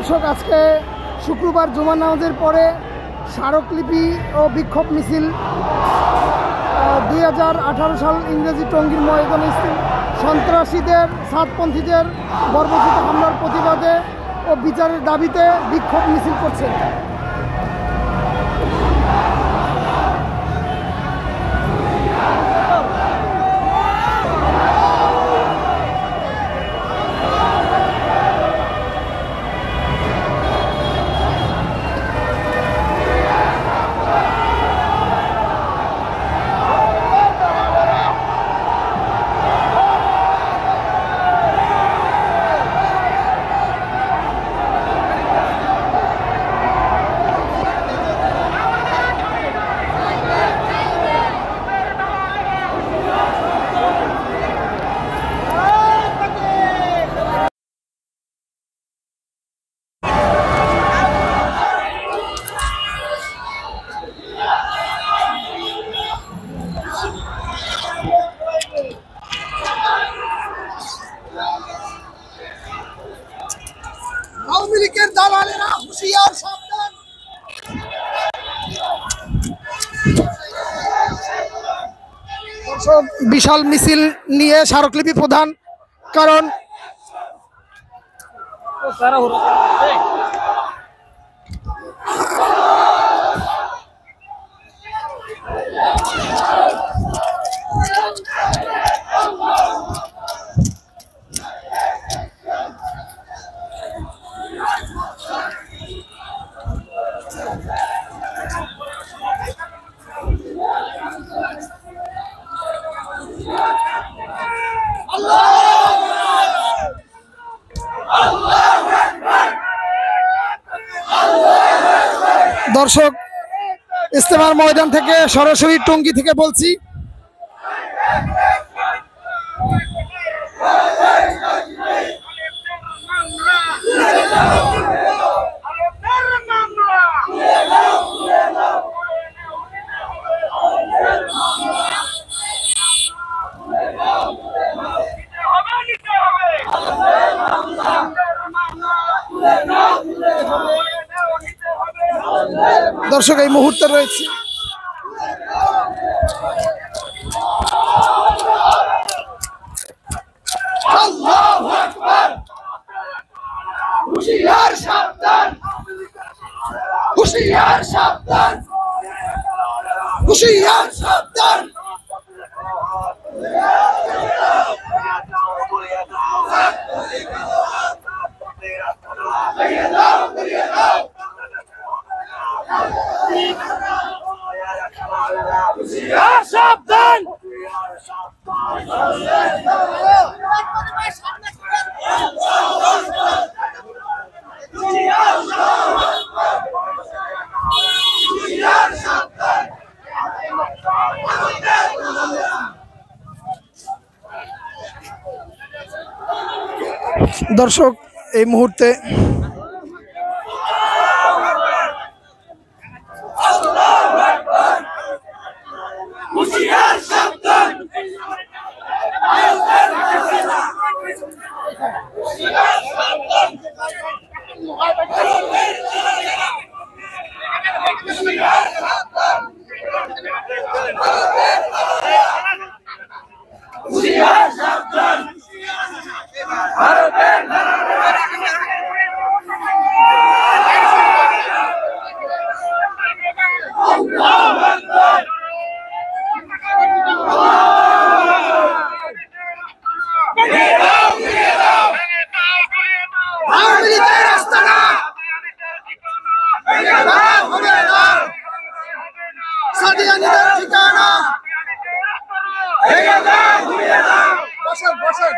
দর্শক, আজকে শুক্রবার জুমার নামাজের পরে স্মারকলিপি ও বিক্ষোভ মিছিল 2018 সাল ইংরেজি টঙ্গীর ময়দানে সন্ত্রাসীদের সাতপন্থীদের বর্বরচিত হামলার প্রতিবাদে ও বিচারের দাবিতে বিক্ষোভ মিছিল করছে। আওয়ামী লীগের দালালেরা হুঁশিয়ার, সাবধান। বিশাল মিছিল নিয়ে স্মারকলিপি প্রদান, কারণ দর্শক, ইজতেমার ময়দান থেকে সরাসরি টঙ্গী থেকে বলছি। দর্শক, এই মুহূর্তে রয়েছে আল্লাহু আকবার। হুঁশিয়ার, সাবধান। হুঁশিয়ার, সাবধান। হুঁশিয়ার, সাবধান। সাবধান। দর্শক, এই মুহূর্তে বসেন।